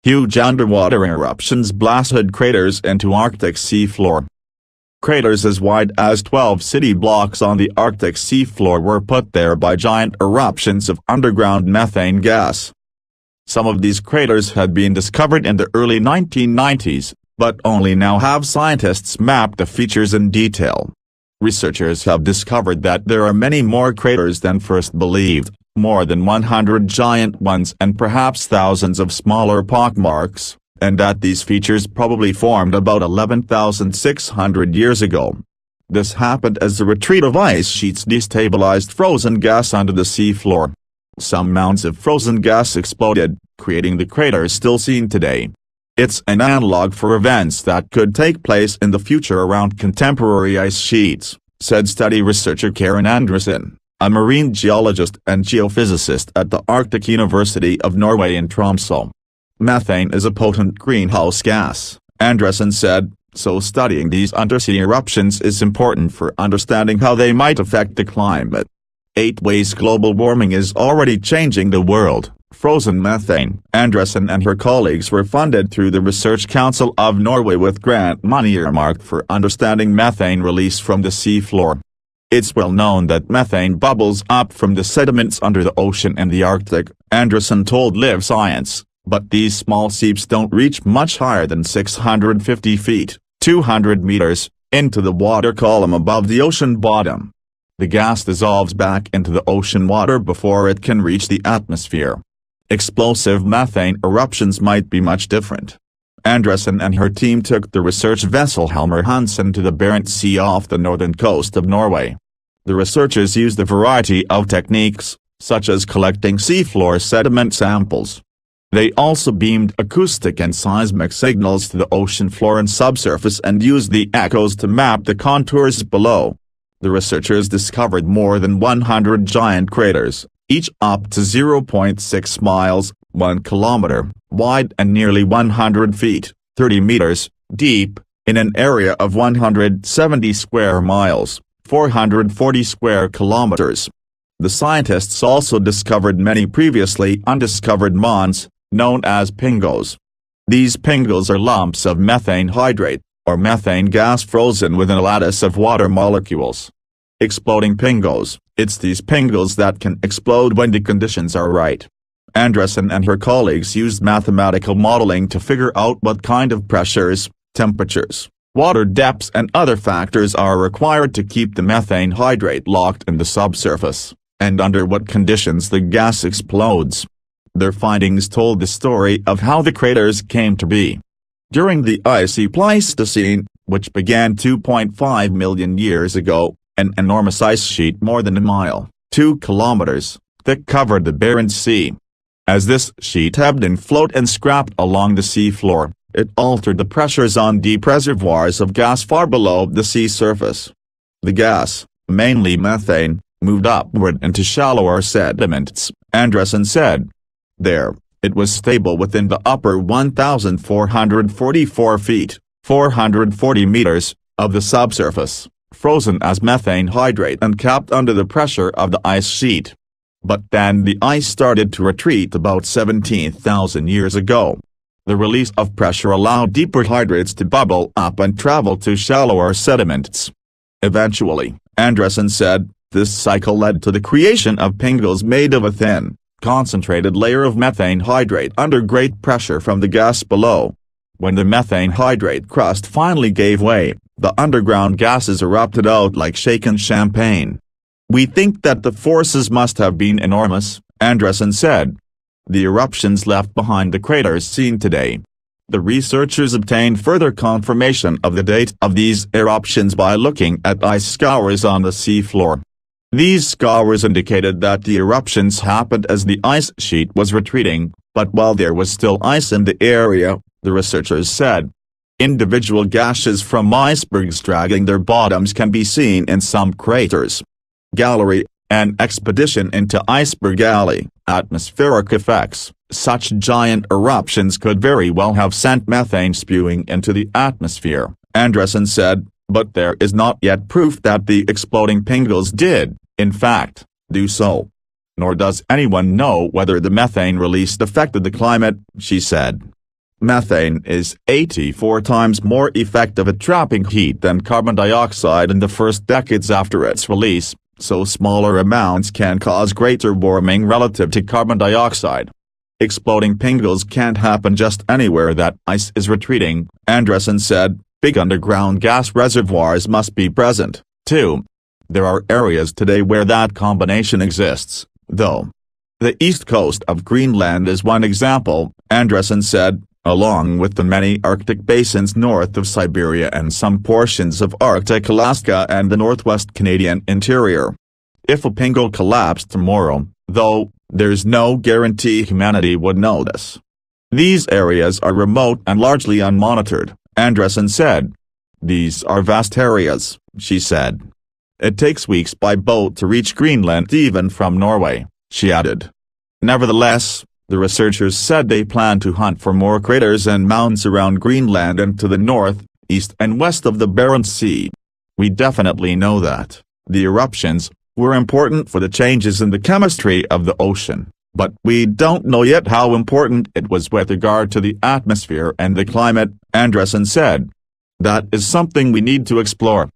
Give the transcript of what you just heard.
Huge underwater eruptions blasted craters into Arctic seafloor. Craters as wide as 12 city blocks on the Arctic seafloor were put there by giant eruptions of underground methane gas. Some of these craters had been discovered in the early 1990s, but only now have scientists mapped the features in detail. Researchers have discovered that there are many more craters than first believed, more than 100 giant ones and perhaps thousands of smaller pockmarks, and that these features probably formed about 11,600 years ago. This happened as the retreat of ice sheets destabilized frozen gas under the seafloor. Some mounds of frozen gas exploded, creating the craters still seen today. It's an analog for events that could take place in the future around contemporary ice sheets, said study researcher Karen Andersen, a marine geologist and geophysicist at the Arctic University of Norway in Tromsø. Methane is a potent greenhouse gas, Andersen said, so studying these undersea eruptions is important for understanding how they might affect the climate. 8 ways global warming is already changing the world. Frozen methane. Andersen and her colleagues were funded through the Research Council of Norway with grant money earmarked for understanding methane release from the seafloor. It's well known that methane bubbles up from the sediments under the ocean in the Arctic, Andersen told Live Science, but these small seeps don't reach much higher than 650 feet, 200 meters, into the water column above the ocean bottom. The gas dissolves back into the ocean water before it can reach the atmosphere. Explosive methane eruptions might be much different. Andersen and her team took the research vessel Helmer Hansen to the Barents Sea off the northern coast of Norway. The researchers used a variety of techniques, such as collecting seafloor sediment samples. They also beamed acoustic and seismic signals to the ocean floor and subsurface and used the echoes to map the contours below. The researchers discovered more than 100 giant craters, each up to 0.6 miles, 1 kilometer, wide and nearly 100 feet, 30 meters, deep, in an area of 170 square miles, 440 square kilometers. The scientists also discovered many previously undiscovered mounds, known as pingos. These pingos are lumps of methane hydrate, or methane gas frozen within a lattice of water molecules. Exploding pingos. It's these pingos that can explode when the conditions are right. Andersen and her colleagues used mathematical modeling to figure out what kind of pressures, temperatures, water depths and other factors are required to keep the methane hydrate locked in the subsurface, and under what conditions the gas explodes. Their findings told the story of how the craters came to be. During the icy Pleistocene, which began 2.5 million years ago, an enormous ice sheet more than a mile, 2 kilometers, thick covered the Barents Sea. As this sheet ebbed and flowed and scrapped along the seafloor, it altered the pressures on deep reservoirs of gas far below the sea surface. The gas, mainly methane, moved upward into shallower sediments, Andersen said. There, it was stable within the upper 1,444 feet, 440 meters, of the subsurface, frozen as methane hydrate and capped under the pressure of the ice sheet. But then the ice started to retreat about 17,000 years ago. The release of pressure allowed deeper hydrates to bubble up and travel to shallower sediments. Eventually, Andersen said, this cycle led to the creation of pingos made of a thin, concentrated layer of methane hydrate under great pressure from the gas below. When the methane hydrate crust finally gave way, the underground gases erupted out like shaken champagne. We think that the forces must have been enormous, Andersen said. The eruptions left behind the craters seen today. The researchers obtained further confirmation of the date of these eruptions by looking at ice scours on the seafloor. These scours indicated that the eruptions happened as the ice sheet was retreating, but while there was still ice in the area, the researchers said. Individual gashes from icebergs dragging their bottoms can be seen in some craters. Gallery, an expedition into Iceberg Alley, atmospheric effects. Such giant eruptions could very well have sent methane spewing into the atmosphere, Andersen said, but there is not yet proof that the exploding pingos did, in fact, do so. Nor does anyone know whether the methane released affected the climate, she said. Methane is 84 times more effective at trapping heat than carbon dioxide in the first decades after its release, so smaller amounts can cause greater warming relative to carbon dioxide. Exploding pingles can't happen just anywhere that ice is retreating, Andresen said. Big underground gas reservoirs must be present, too. There are areas today where that combination exists, though. The east coast of Greenland is one example, Andresen said, along with the many Arctic basins north of Siberia and some portions of Arctic Alaska and the northwest Canadian interior. If a pingle collapsed tomorrow, though, there's no guarantee humanity would notice. These areas are remote and largely unmonitored, Andresen said. These are vast areas, she said. It takes weeks by boat to reach Greenland even from Norway, she added. Nevertheless, the researchers said they plan to hunt for more craters and mounds around Greenland and to the north, east and west of the Barents Sea. We definitely know that the eruptions were important for the changes in the chemistry of the ocean, but we don't know yet how important it was with regard to the atmosphere and the climate, Andresen said. That is something we need to explore.